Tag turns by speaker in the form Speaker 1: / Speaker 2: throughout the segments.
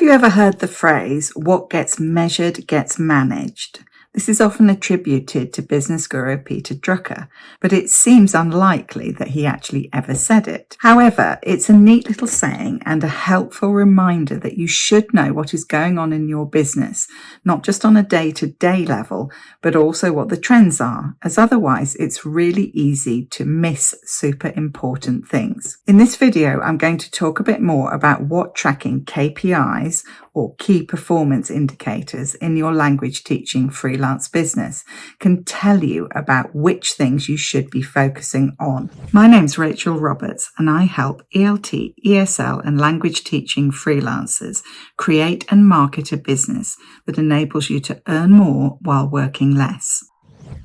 Speaker 1: Have you ever heard the phrase, what gets measured gets managed? This is often attributed to business guru Peter Drucker, but it seems unlikely that he actually ever said it. However, it's a neat little saying and a helpful reminder that you should know what is going on in your business, not just on a day-to-day level, but also what the trends are, as otherwise it's really easy to miss super important things. In this video, I'm going to talk a bit more about what tracking KPIs or key performance indicators in your language teaching freelance business can tell you about which things you should be focusing on. My name's Rachel Roberts and I help ELT, ESL and language teaching freelancers create and market a business that enables you to earn more while working less.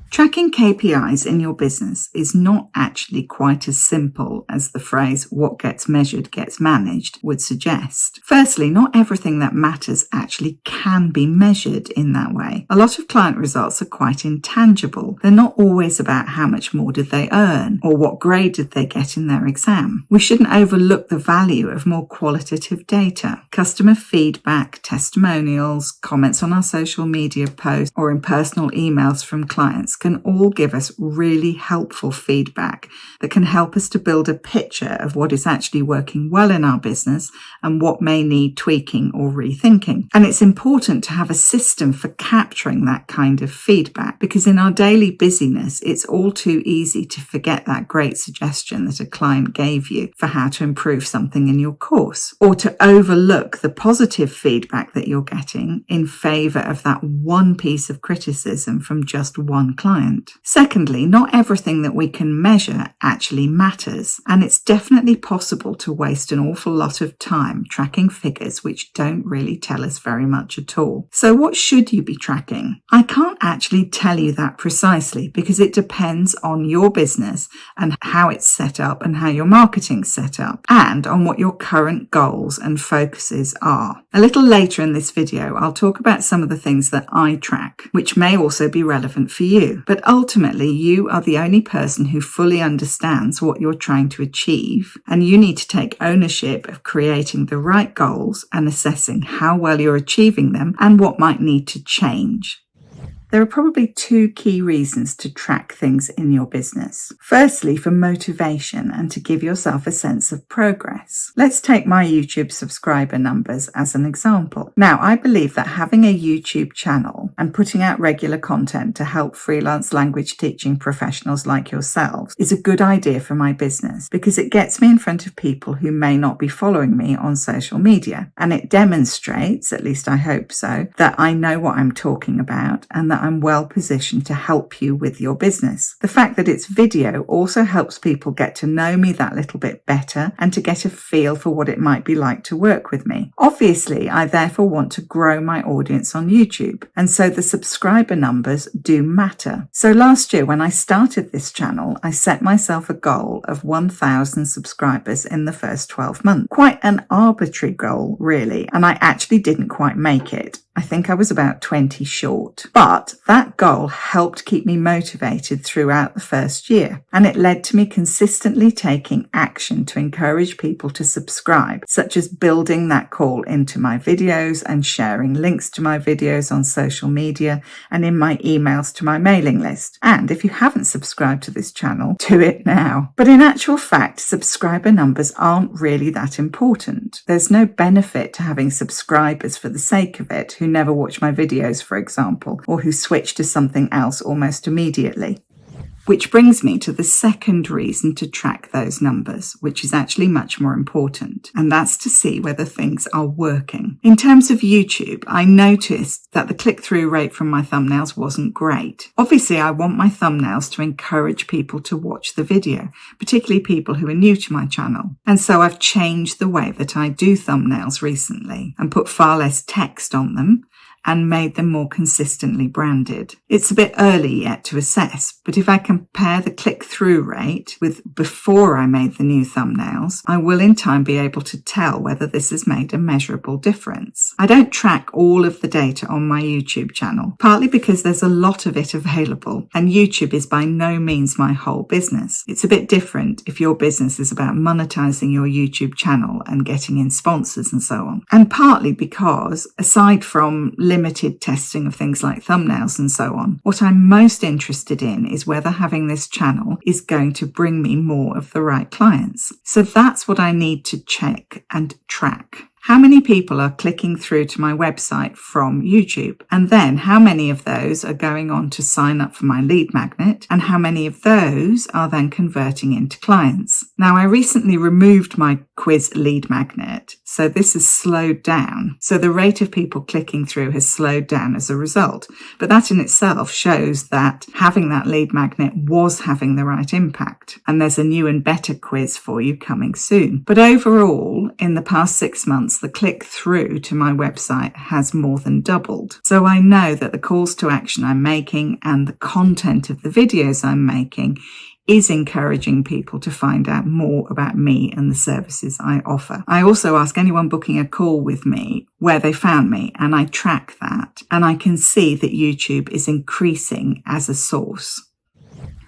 Speaker 1: Tracking KPIs in your business is not actually quite as simple as the phrase, what gets measured gets managed, would suggest. Firstly, not everything that matters actually can be measured in that way. A lot of client results are quite intangible. They're not always about how much more did they earn or what grade did they get in their exam. We shouldn't overlook the value of more qualitative data. Customer feedback, testimonials, comments on our social media posts, or in personal emails from clients can all give us really helpful feedback that can help us to build a picture of what is actually working well in our business and what may need tweaking or rethinking. And it's important to have a system for capturing that kind of feedback because in our daily busyness, it's all too easy to forget that great suggestion that a client gave you for how to improve something in your course, or to overlook the positive feedback that you're getting in favour of that one piece of criticism from just one client. Secondly, not everything that we can measure actually matters, and it's definitely possible to waste an awful lot of time tracking figures which don't really tell us very much at all. So what should you be tracking? I can't actually tell you that precisely because it depends on your business and how it's set up and how your marketing's set up, and on what your current goals and focuses are. A little later in this video, I'll talk about some of the things that I track, which may also be relevant for you. But ultimately, you are the only person who fully understands what you're trying to achieve, and you need to take ownership of creating the right goals and assessing how well you're achieving them and what might need to change. There are probably two key reasons to track things in your business. Firstly, for motivation and to give yourself a sense of progress. Let's take my YouTube subscriber numbers as an example. Now, I believe that having a YouTube channel and putting out regular content to help freelance language teaching professionals like yourselves is a good idea for my business because it gets me in front of people who may not be following me on social media. And it demonstrates, at least I hope so, that I know what I'm talking about and that I'm well positioned to help you with your business. The fact that it's video also helps people get to know me that little bit better and to get a feel for what it might be like to work with me. Obviously, I therefore want to grow my audience on YouTube, and so the subscriber numbers do matter. So last year when I started this channel, I set myself a goal of 1,000 subscribers in the first 12 months. Quite an arbitrary goal, really, and I actually didn't quite make it. I think I was about 20 short. But that goal helped keep me motivated throughout the first year, and it led to me consistently taking action to encourage people to subscribe, such as building that call into my videos and sharing links to my videos on social media and in my emails to my mailing list. And if you haven't subscribed to this channel, do it now. But in actual fact, subscriber numbers aren't really that important. There's no benefit to having subscribers for the sake of it who never watch my videos, for example, or who switch to something else almost immediately. Which brings me to the second reason to track those numbers, which is actually much more important, and that's to see whether things are working. In terms of YouTube, I noticed that the click-through rate from my thumbnails wasn't great. Obviously, I want my thumbnails to encourage people to watch the video, particularly people who are new to my channel. And so I've changed the way that I do thumbnails recently and put far less text on them and made them more consistently branded. It's a bit early yet to assess, but if I compare the click-through rate with before I made the new thumbnails, I will in time be able to tell whether this has made a measurable difference. I don't track all of the data on my YouTube channel, partly because there's a lot of it available, and YouTube is by no means my whole business. It's a bit different if your business is about monetizing your YouTube channel and getting in sponsors and so on. And partly because, aside from limited testing of things like thumbnails and so on, what I'm most interested in is whether having this channel is going to bring me more of the right clients. So that's what I need to check and track. How many people are clicking through to my website from YouTube? And then how many of those are going on to sign up for my lead magnet? And how many of those are then converting into clients? Now, I recently removed my quiz lead magnet, so this has slowed down. So the rate of people clicking through has slowed down as a result. But that in itself shows that having that lead magnet was having the right impact. And there's a new and better quiz for you coming soon. But overall, in the past 6 months, the click-through to my website has more than doubled. So I know that the calls to action I'm making and the content of the videos I'm making is encouraging people to find out more about me and the services I offer. I also ask anyone booking a call with me where they found me, and I track that, and I can see that YouTube is increasing as a source.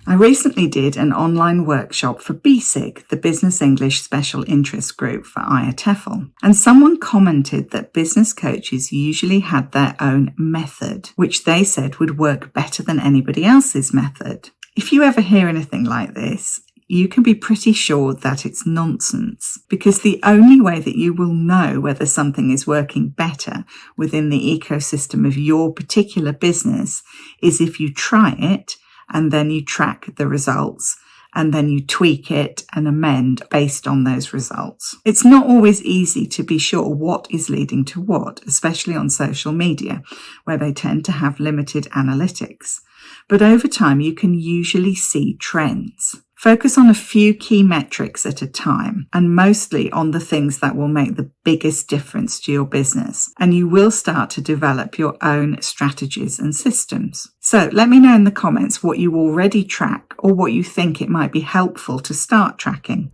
Speaker 1: I recently did an online workshop for BSIG, the Business English Special Interest Group for IATEFL, and someone commented that business coaches usually had their own method, which they said would work better than anybody else's method. If you ever hear anything like this, you can be pretty sure that it's nonsense, because the only way that you will know whether something is working better within the ecosystem of your particular business is if you try it, and then you track the results, and then you tweak it and amend based on those results. It's not always easy to be sure what is leading to what, especially on social media, where they tend to have limited analytics. But over time, you can usually see trends. Focus on a few key metrics at a time, and mostly on the things that will make the biggest difference to your business, and you will start to develop your own strategies and systems. So let me know in the comments what you already track or what you think it might be helpful to start tracking.